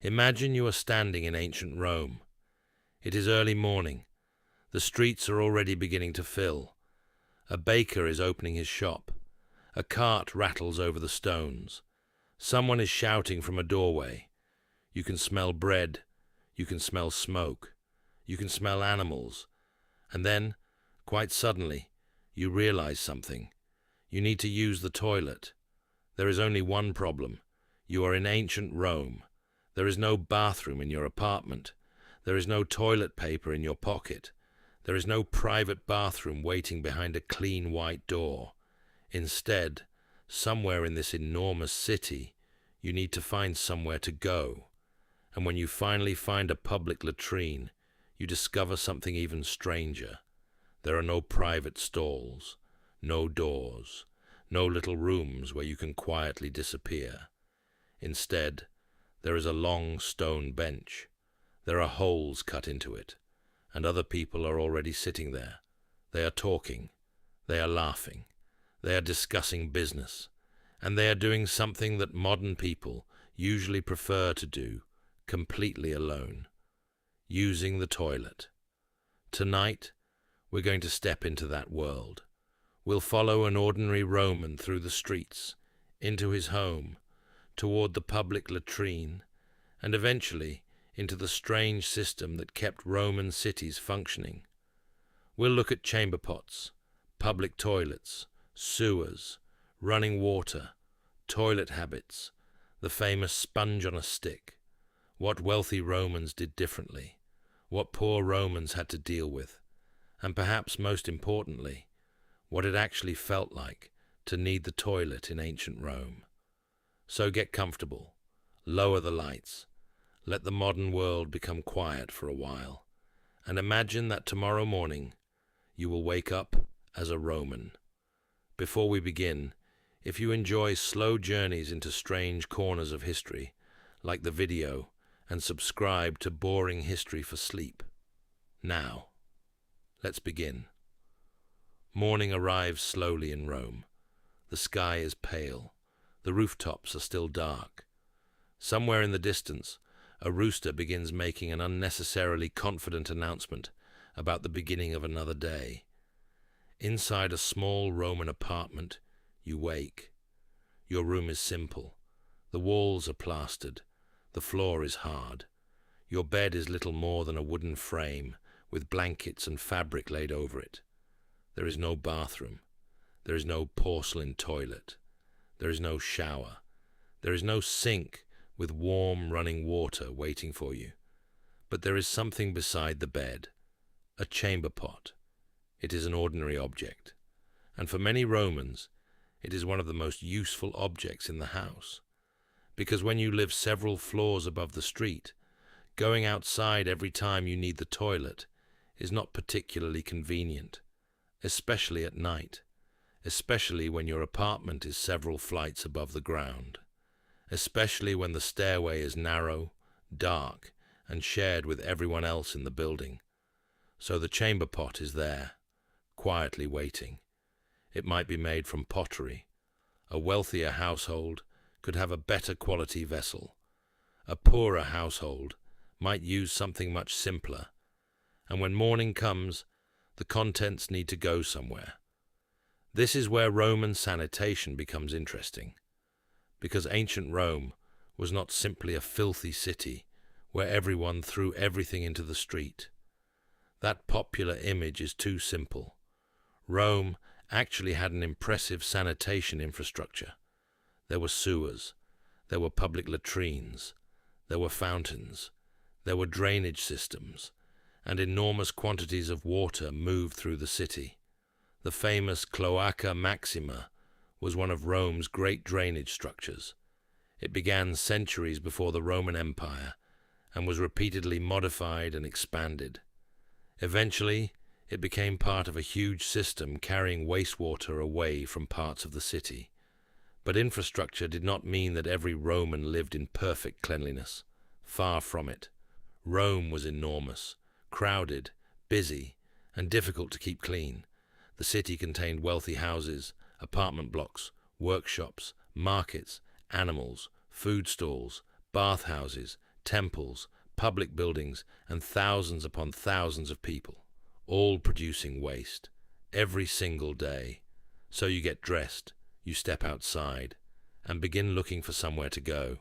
Imagine you are standing in ancient Rome. It is early morning. The streets are already beginning to fill. A baker is opening his shop. A cart rattles over the stones. Someone is shouting from a doorway. You can smell bread. You can smell smoke. You can smell animals. And then, quite suddenly, you realize something. You need to use the toilet. There is only one problem. You are in ancient Rome. There is no bathroom in your apartment. There is no toilet paper in your pocket. There is no private bathroom waiting behind a clean white door. Instead, somewhere in this enormous city, you need to find somewhere to go. And when you finally find a public latrine, you discover something even stranger. There are no private stalls, no doors, no little rooms where you can quietly disappear. Instead, there is a long stone bench. There are holes cut into it, and other people are already sitting there. They are talking. They are laughing. They are discussing business. And they are doing something that modern people usually prefer to do, completely alone. Using the toilet. Tonight, we're going to step into that world. We'll follow an ordinary Roman through the streets, into his home, toward the public latrine, and eventually into the strange system that kept Roman cities functioning. We'll look at chamber pots, public toilets, sewers, running water, toilet habits, the famous sponge on a stick, what wealthy Romans did differently, what poor Romans had to deal with, and perhaps most importantly, what it actually felt like to need the toilet in ancient Rome. So get comfortable, lower the lights, let the modern world become quiet for a while, and imagine that tomorrow morning you will wake up as a Roman. Before we begin, if you enjoy slow journeys into strange corners of history, like the video and subscribe to Boring History for Sleep. Now, let's begin. Morning arrives slowly in Rome. The sky is pale. The rooftops are still dark. Somewhere in the distance, a rooster begins making an unnecessarily confident announcement about the beginning of another day. Inside a small Roman apartment, you wake. Your room is simple. The walls are plastered. The floor is hard. Your bed is little more than a wooden frame with blankets and fabric laid over it. There is no bathroom. There is no porcelain toilet. There is no shower. There is no sink with warm running water waiting for you. But there is something beside the bed, a chamber pot. It is an ordinary object, and for many Romans, it is one of the most useful objects in the house. Because when you live several floors above the street, going outside every time you need the toilet is not particularly convenient, especially at night, especially when your apartment is several flights above the ground, especially when the stairway is narrow, dark, and shared with everyone else in the building. So the chamber pot is there, quietly waiting. It might be made from pottery. A wealthier household could have a better quality vessel. A poorer household might use something much simpler. And when morning comes, the contents need to go somewhere. This is where Roman sanitation becomes interesting, because ancient Rome was not simply a filthy city where everyone threw everything into the street. That popular image is too simple. Rome actually had an impressive sanitation infrastructure. There were sewers, there were public latrines, there were fountains, there were drainage systems, and enormous quantities of water moved through the city. The famous Cloaca Maxima was one of Rome's great drainage structures. It began centuries before the Roman Empire and was repeatedly modified and expanded. Eventually, it became part of a huge system carrying wastewater away from parts of the city. But infrastructure did not mean that every Roman lived in perfect cleanliness. Far from it. Rome was enormous, crowded, busy, and difficult to keep clean. The city contained wealthy houses, apartment blocks, workshops, markets, animals, food stalls, bathhouses, temples, public buildings, and thousands upon thousands of people, all producing waste, every single day. So you get dressed, you step outside, and begin looking for somewhere to go.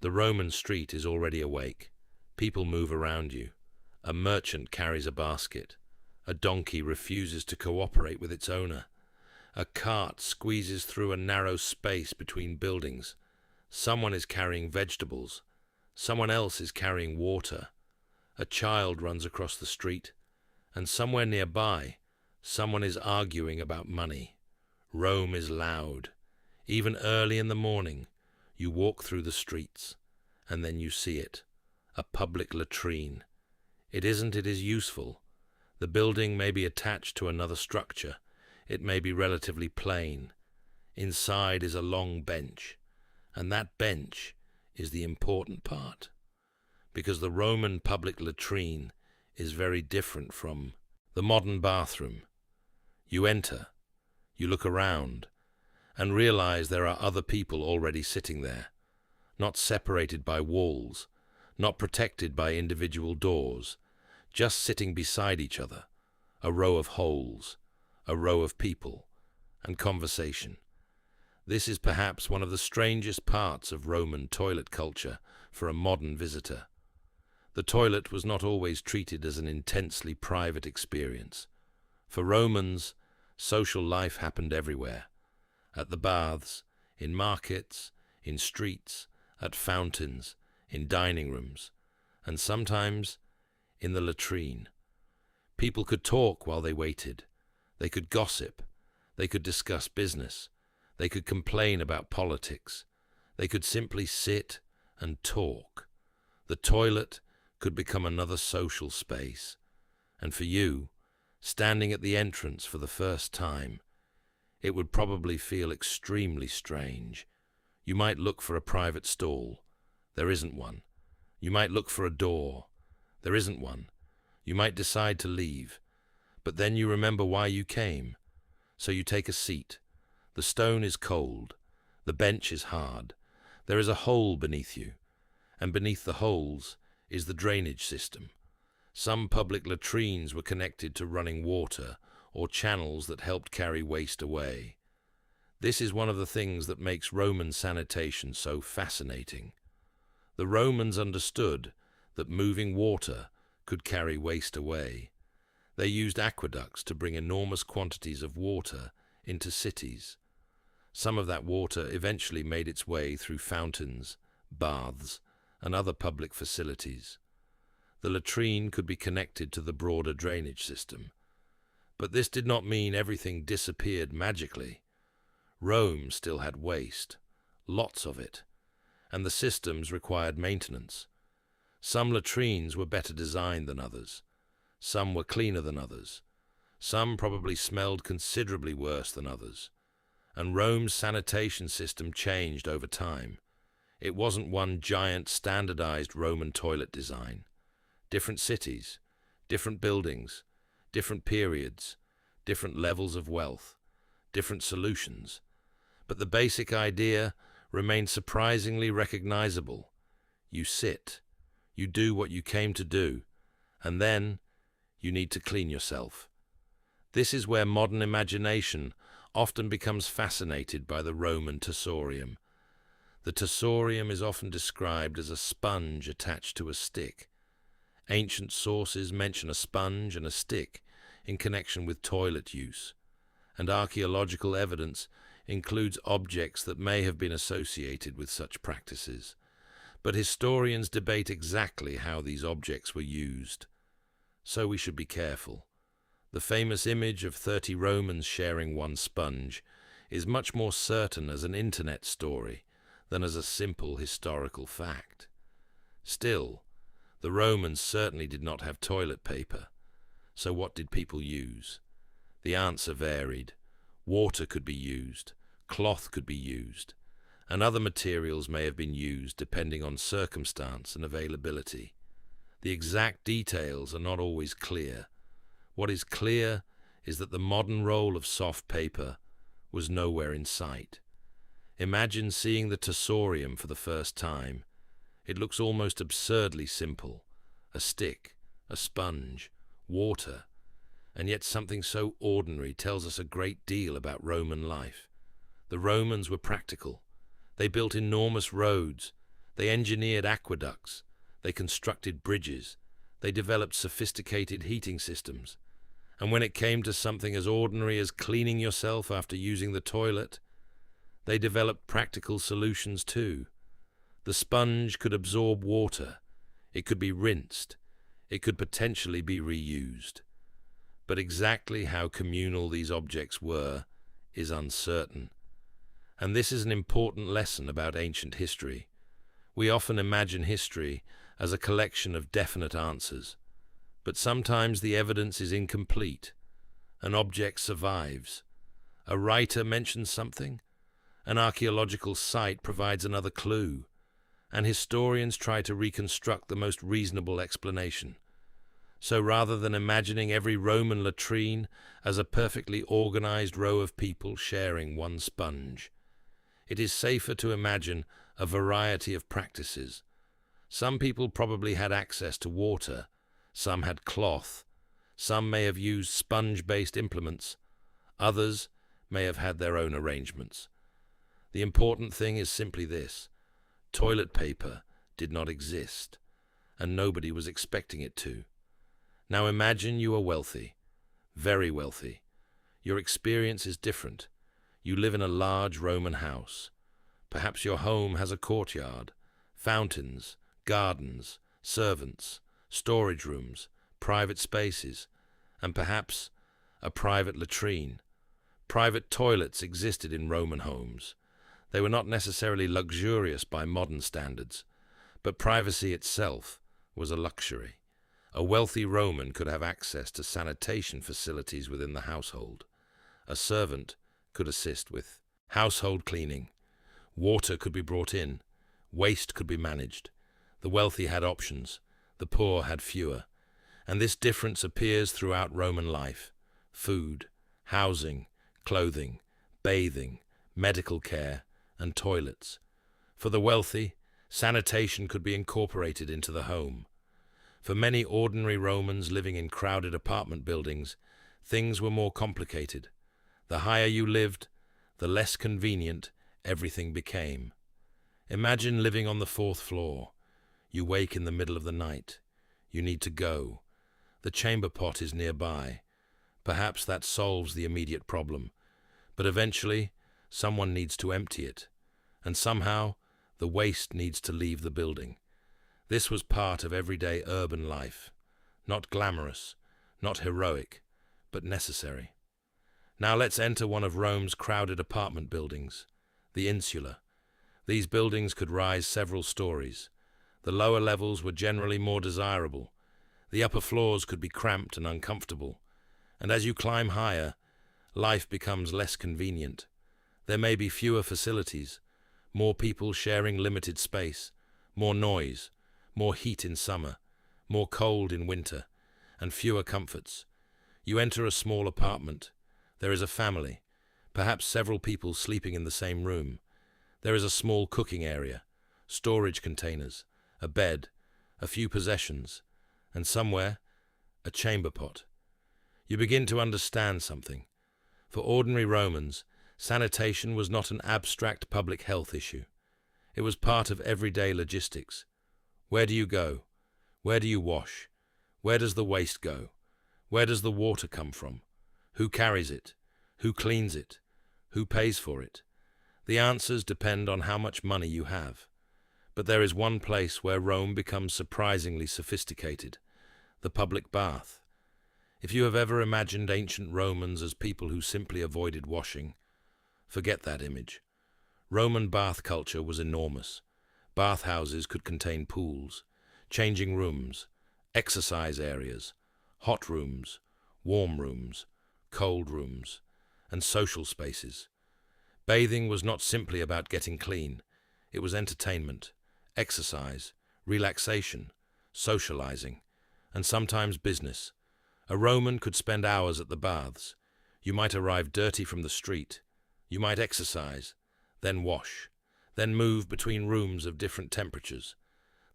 The Roman street is already awake. People move around you. A merchant carries a basket. A donkey refuses to cooperate with its owner. A cart squeezes through a narrow space between buildings. Someone is carrying vegetables. Someone else is carrying water. A child runs across the street. And somewhere nearby, someone is arguing about money. Rome is loud. Even early in the morning, you walk through the streets, and then you see it. A public latrine. It is useful. The building may be attached to another structure. It may be relatively plain. Inside is a long bench, and that bench is the important part, because the Roman public latrine is very different from the modern bathroom. You enter, you look around, and realize there are other people already sitting there, not separated by walls, not protected by individual doors, just sitting beside each other, a row of holes, a row of people, and conversation. This is perhaps one of the strangest parts of Roman toilet culture for a modern visitor. The toilet was not always treated as an intensely private experience. For Romans, social life happened everywhere. At the baths, in markets, in streets, at fountains, in dining rooms, and sometimes in the latrine. People could talk while they waited. They could gossip. They could discuss business. They could complain about politics. They could simply sit and talk. The toilet could become another social space. And for you, standing at the entrance for the first time, it would probably feel extremely strange. You might look for a private stall. There isn't one. You might look for a door. There isn't one. You might decide to leave. But then you remember why you came. So you take a seat. The stone is cold. The bench is hard. There is a hole beneath you. And beneath the holes is the drainage system. Some public latrines were connected to running water or channels that helped carry waste away. This is one of the things that makes Roman sanitation so fascinating. The Romans understood that moving water could carry waste away. They used aqueducts to bring enormous quantities of water into cities. Some of that water eventually made its way through fountains, baths, and other public facilities. The latrine could be connected to the broader drainage system. But this did not mean everything disappeared magically. Rome still had waste, lots of it, and the systems required maintenance. Some latrines were better designed than others. Some were cleaner than others. Some probably smelled considerably worse than others. And Rome's sanitation system changed over time. It wasn't one giant standardized Roman toilet design. Different cities, different buildings, different periods, different levels of wealth, different solutions. But the basic idea remained surprisingly recognizable. You sit, you do what you came to do, and then you need to clean yourself. This is where modern imagination often becomes fascinated by the Roman tersorium. The tersorium is often described as a sponge attached to a stick. Ancient sources mention a sponge and a stick in connection with toilet use, and archaeological evidence includes objects that may have been associated with such practices. But historians debate exactly how these objects were used. So we should be careful. The famous image of 30 Romans sharing one sponge is much more certain as an internet story than as a simple historical fact. Still, the Romans certainly did not have toilet paper. So what did people use? The answer varied. Water could be used, cloth could be used, and other materials may have been used depending on circumstance and availability. The exact details are not always clear. What is clear is that the modern role of soft paper was nowhere in sight. Imagine seeing the tersorium for the first time. It looks almost absurdly simple. A stick, a sponge, water, and yet something so ordinary tells us a great deal about Roman life. The Romans were practical. They built enormous roads. They engineered aqueducts. They constructed bridges. They developed sophisticated heating systems. And when it came to something as ordinary as cleaning yourself after using the toilet, they developed practical solutions too. The sponge could absorb water. It could be rinsed. It could potentially be reused. But exactly how communal these objects were is uncertain. And this is an important lesson about ancient history. We often imagine history as a collection of definite answers, but sometimes the evidence is incomplete. An object survives. A writer mentions something. An archaeological site provides another clue, and historians try to reconstruct the most reasonable explanation. So rather than imagining every Roman latrine as a perfectly organized row of people sharing one sponge, it is safer to imagine a variety of practices. Some people probably had access to water, some had cloth, some may have used sponge-based implements, others may have had their own arrangements. The important thing is simply this: toilet paper did not exist, and nobody was expecting it to. Now imagine you are wealthy, very wealthy. Your experience is different. You live in a large Roman house. Perhaps your home has a courtyard, fountains, gardens, servants, storage rooms, private spaces, and perhaps a private latrine. Private toilets existed in Roman homes. They were not necessarily luxurious by modern standards, but privacy itself was a luxury. A wealthy Roman could have access to sanitation facilities within the household. A servant could assist with household cleaning. Water could be brought in. Waste could be managed. The wealthy had options. The poor had fewer. And this difference appears throughout Roman life. Food, housing, clothing, bathing, medical care, and toilets. For the wealthy, sanitation could be incorporated into the home. For many ordinary Romans living in crowded apartment buildings, things were more complicated. The higher you lived, the less convenient everything became. Imagine living on the 4th floor. You wake in the middle of the night. You need to go. The chamber pot is nearby. Perhaps that solves the immediate problem, but eventually someone needs to empty it, and somehow the waste needs to leave the building. This was part of everyday urban life, not glamorous, not heroic, but necessary. Now let's enter one of Rome's crowded apartment buildings, the insula. These buildings could rise several stories. The lower levels were generally more desirable. The upper floors could be cramped and uncomfortable. And as you climb higher, life becomes less convenient. There may be fewer facilities, more people sharing limited space, more noise, more heat in summer, more cold in winter, and fewer comforts. You enter a small apartment. There is a family, perhaps several people sleeping in the same room. There is a small cooking area, storage containers, a bed, a few possessions, and somewhere, a chamber pot. You begin to understand something. For ordinary Romans, sanitation was not an abstract public health issue. It was part of everyday logistics. Where do you go? Where do you wash? Where does the waste go? Where does the water come from? Who carries it? Who cleans it? Who pays for it? The answers depend on how much money you have. But there is one place where Rome becomes surprisingly sophisticated: the public bath. If you have ever imagined ancient Romans as people who simply avoided washing, forget that image. Roman bath culture was enormous. Bathhouses could contain pools, changing rooms, exercise areas, hot rooms, warm rooms, cold rooms, and social spaces. Bathing was not simply about getting clean. It was entertainment, exercise, relaxation, socializing, and sometimes business. A Roman could spend hours at the baths. You might arrive dirty from the street. You might exercise, then wash, then move between rooms of different temperatures.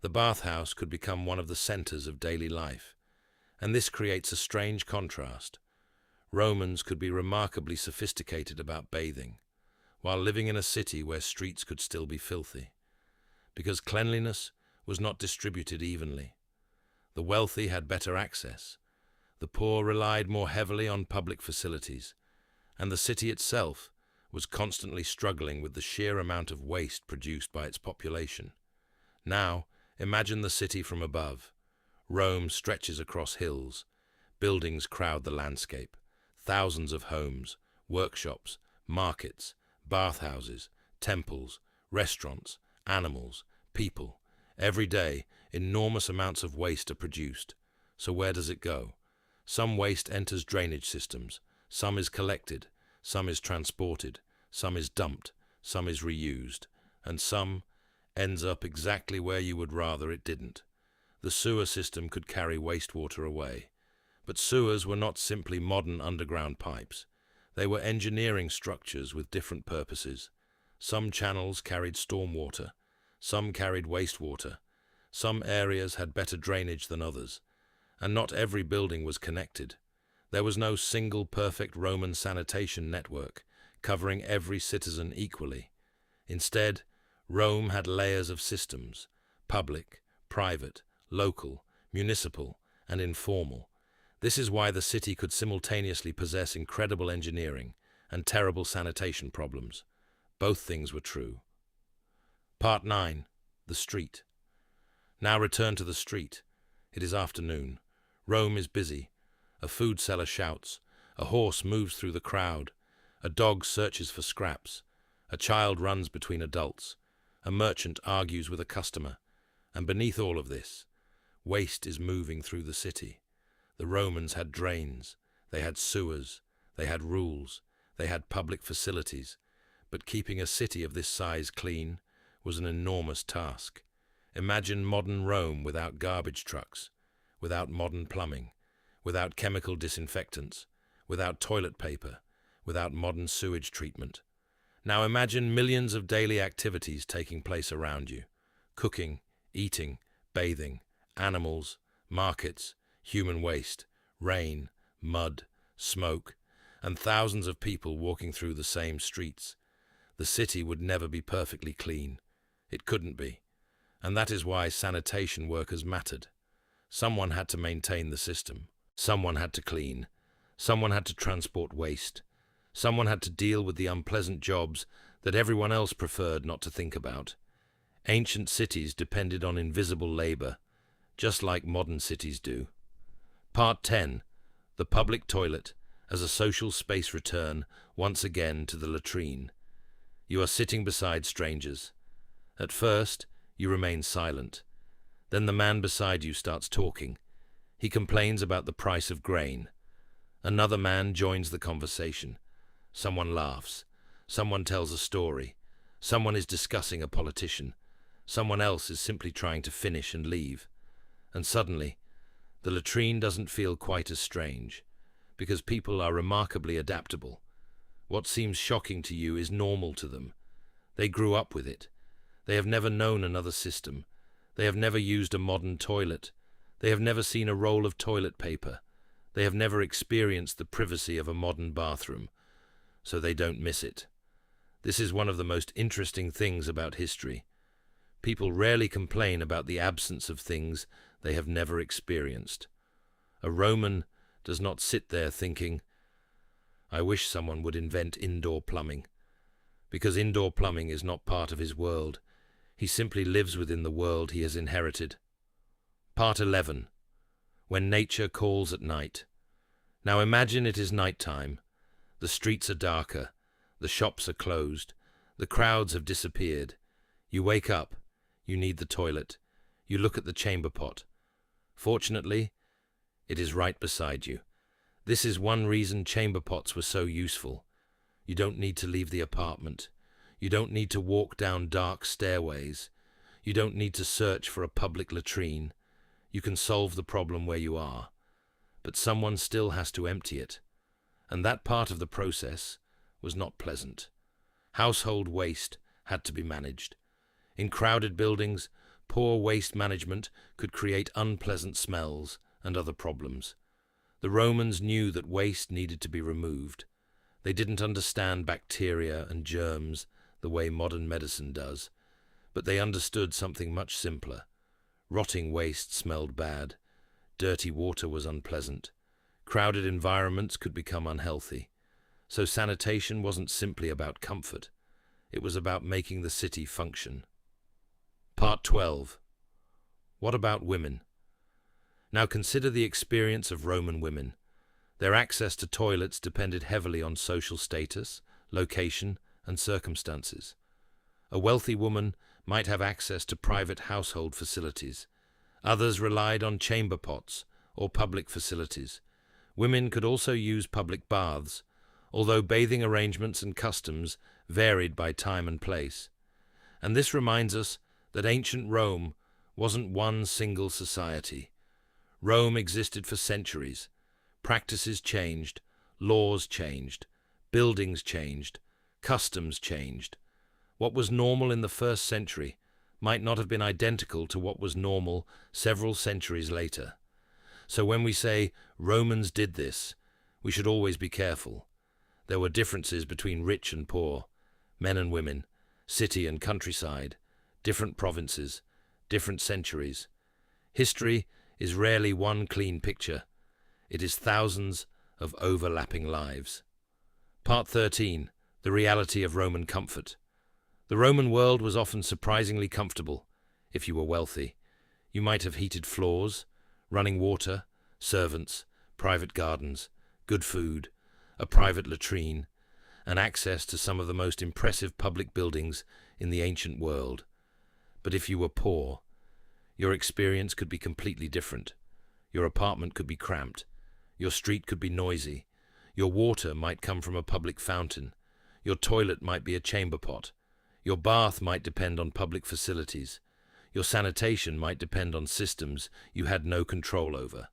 The bathhouse could become one of the centers of daily life, and this creates a strange contrast. Romans could be remarkably sophisticated about bathing, while living in a city where streets could still be filthy, because cleanliness was not distributed evenly. The wealthy had better access, the poor relied more heavily on public facilities, and the city itself was constantly struggling with the sheer amount of waste produced by its population. Now, imagine the city from above. Rome stretches across hills. Buildings crowd the landscape. Thousands of homes, workshops, markets, bathhouses, temples, restaurants, animals, people. Every day, enormous amounts of waste are produced. So where does it go? Some waste enters drainage systems. Some is collected. Some is transported. Some is dumped. Some is reused. And some ends up exactly where you would rather it didn't. The sewer system could carry wastewater away. But sewers were not simply modern underground pipes. They were engineering structures with different purposes. Some channels carried stormwater. Some carried wastewater. Some areas had better drainage than others. And not every building was connected. There was no single perfect Roman sanitation network covering every citizen equally. Instead, Rome had layers of systems: public, private, local, municipal, and informal. This is why the city could simultaneously possess incredible engineering and terrible sanitation problems. Both things were true. Part 9. The street. Now return to the street. It is afternoon. Rome is busy. A food seller shouts. A horse moves through the crowd. A dog searches for scraps. A child runs between adults. A merchant argues with a customer. And beneath all of this, waste is moving through the city. The Romans had drains. They had sewers. They had rules. They had public facilities. But keeping a city of this size clean was an enormous task. Imagine modern Rome without garbage trucks, without modern plumbing, without chemical disinfectants, without toilet paper, without modern sewage treatment. Now imagine millions of daily activities taking place around you: cooking, eating, bathing, animals, markets, human waste, rain, mud, smoke, and thousands of people walking through the same streets. The city would never be perfectly clean. It couldn't be. And that is why sanitation workers mattered. Someone had to maintain the system. Someone had to clean. Someone had to transport waste. Someone had to deal with the unpleasant jobs that everyone else preferred not to think about. Ancient cities depended on invisible labor, just like modern cities do. Part 10. The public toilet as a social space. Return once again to the latrine. You are sitting beside strangers. At first, you remain silent. Then the man beside you starts talking. He complains about the price of grain. Another man joins the conversation. Someone laughs. Someone tells a story. Someone is discussing a politician. Someone else is simply trying to finish and leave. And suddenly, the latrine doesn't feel quite as strange, because people are remarkably adaptable. What seems shocking to you is normal to them. They grew up with it. They have never known another system. They have never used a modern toilet. They have never seen a roll of toilet paper. They have never experienced the privacy of a modern bathroom, so they don't miss it. This is one of the most interesting things about history. People rarely complain about the absence of things they have never experienced. A Roman does not sit there thinking, "I wish someone would invent indoor plumbing," because indoor plumbing is not part of his world. He simply lives within the world he has inherited. Part 11. When nature calls at night. Now imagine it is night time. The streets are darker. The shops are closed. The crowds have disappeared. You wake up. You need the toilet. You look at the chamber pot. Fortunately, it is right beside you. This is one reason chamber pots were so useful. You don't need to leave the apartment. You don't need to walk down dark stairways. You don't need to search for a public latrine. You can solve the problem where you are. But someone still has to empty it. And that part of the process was not pleasant. Household waste had to be managed. In crowded buildings, Poor waste management could create unpleasant smells and other problems. The Romans knew that waste needed to be removed. They didn't understand bacteria and germs the way modern medicine does, but they understood something much simpler. Rotting waste smelled bad. Dirty water was unpleasant. Crowded environments could become unhealthy. So sanitation wasn't simply about comfort. It was about making the city function. Part 12. What about women? Now consider the experience of Roman women. Their access to toilets depended heavily on social status, location, and circumstances. A wealthy woman might have access to private household facilities. Others relied on chamber pots or public facilities. Women could also use public baths, although bathing arrangements and customs varied by time and place. And this reminds us that ancient Rome wasn't one single society. Rome existed for centuries. Practices changed, laws changed, buildings changed, customs changed. What was normal in the first century might not have been identical to what was normal several centuries later. So when we say Romans did this, we should always be careful. There were differences between rich and poor, men and women, city and countryside, different provinces, different centuries. History is rarely one clean picture. It is thousands of overlapping lives. Part 13. The reality of Roman comfort. The Roman world was often surprisingly comfortable if you were wealthy. You might have heated floors, running water, servants, private gardens, good food, a private latrine, and access to some of the most impressive public buildings in the ancient world. But if you were poor, your experience could be completely different. Your apartment could be cramped. Your street could be noisy. Your water might come from a public fountain. Your toilet might be a chamber pot. Your bath might depend on public facilities. Your sanitation might depend on systems you had no control over.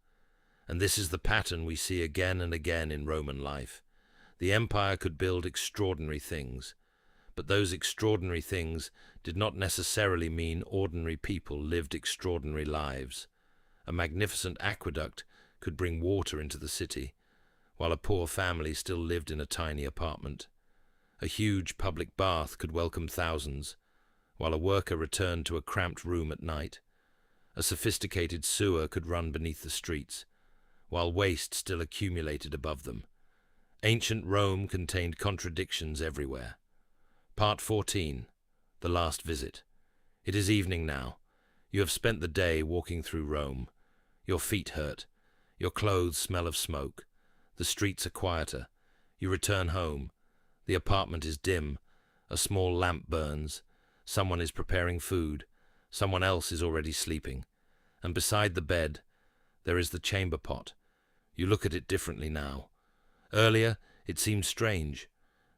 And this is the pattern we see again and again in Roman life. The empire could build extraordinary things, but those extraordinary things did not necessarily mean ordinary people lived extraordinary lives. A magnificent aqueduct could bring water into the city, while a poor family still lived in a tiny apartment. A huge public bath could welcome thousands, while a worker returned to a cramped room at night. A sophisticated sewer could run beneath the streets, while waste still accumulated above them. Ancient Rome contained contradictions everywhere. Part 14. The last visit. It is evening now. You have spent the day walking through Rome. Your feet hurt. Your clothes smell of smoke. The streets are quieter. You return home. The apartment is dim. A small lamp burns. Someone is preparing food. Someone else is already sleeping. And beside the bed, there is the chamber pot. You look at it differently now. Earlier, it seemed strange.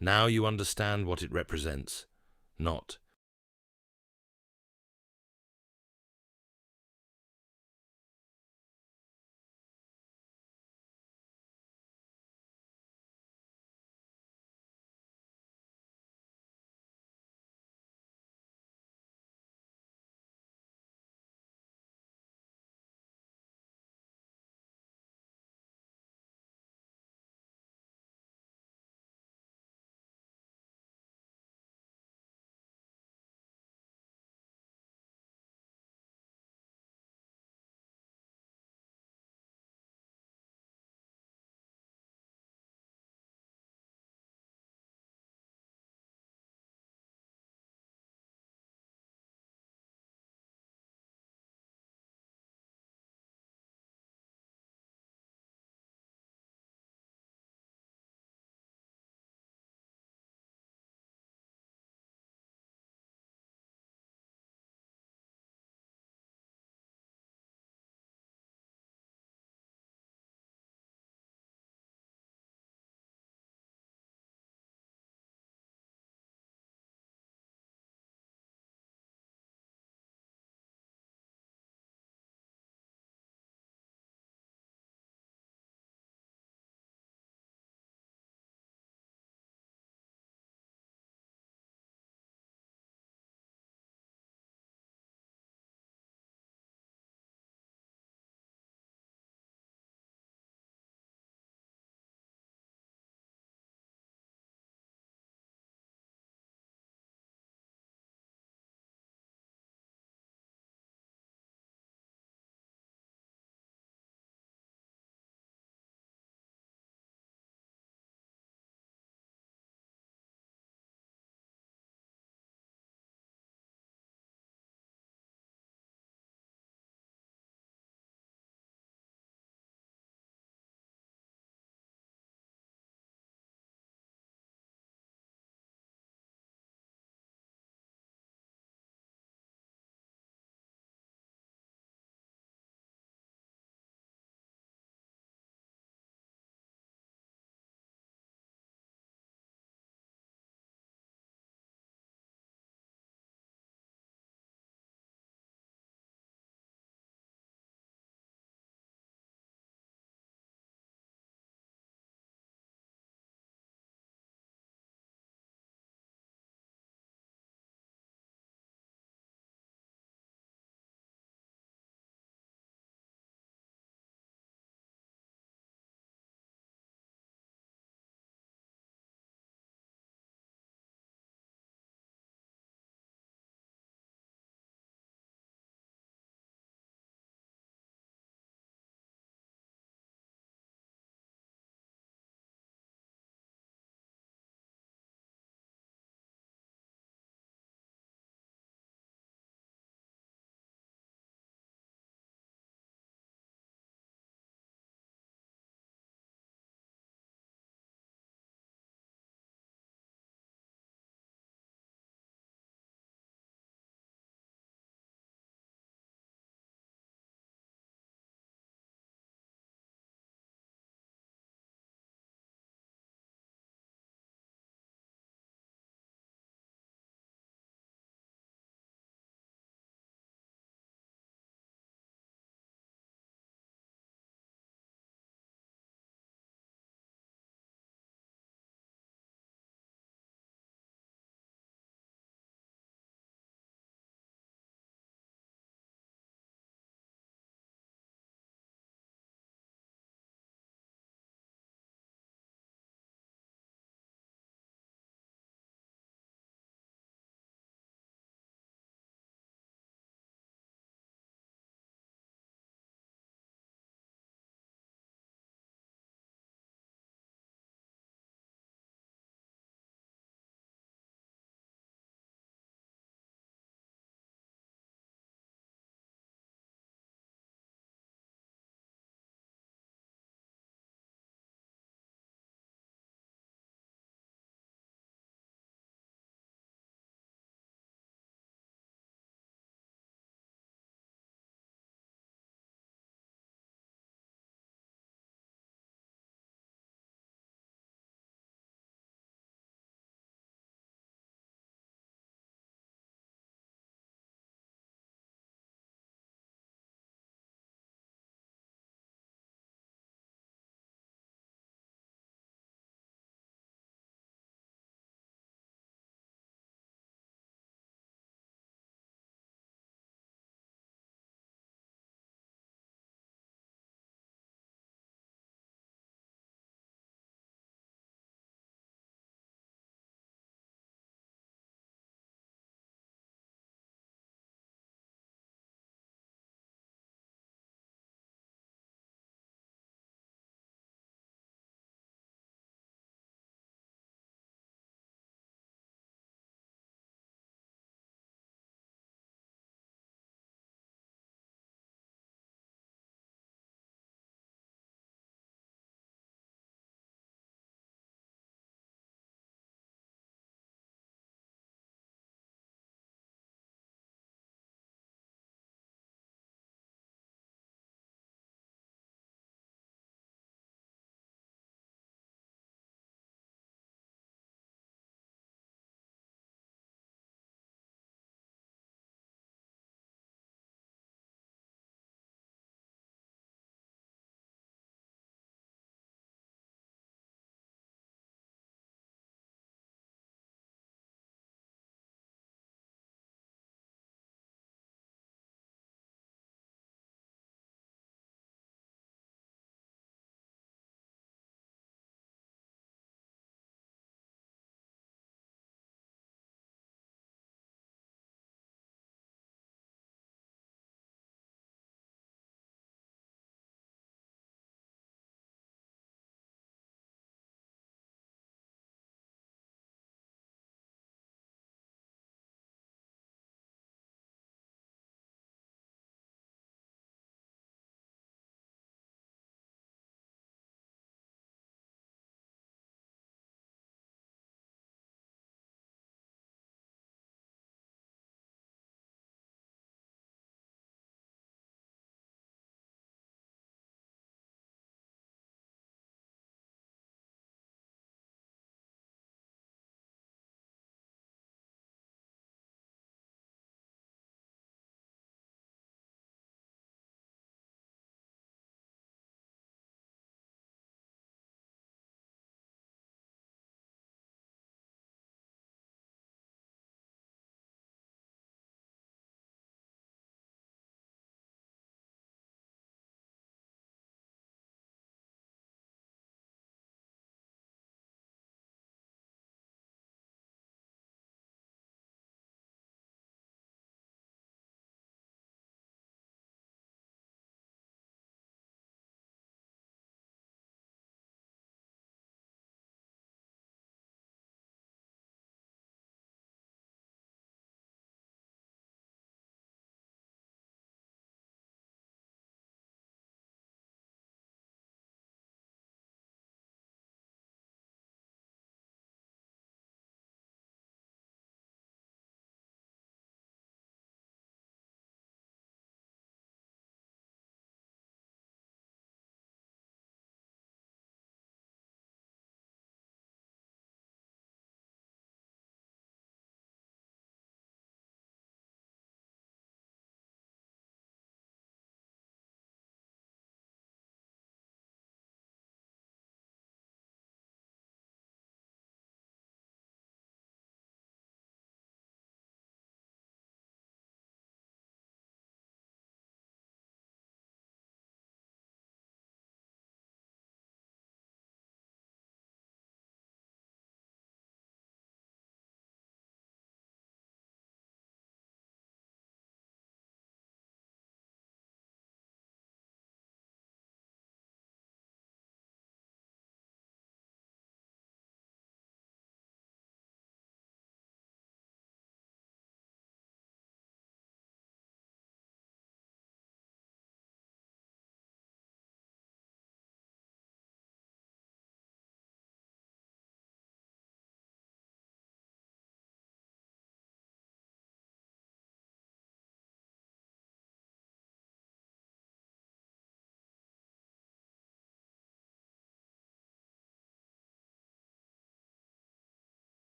Now you understand what it represents. Not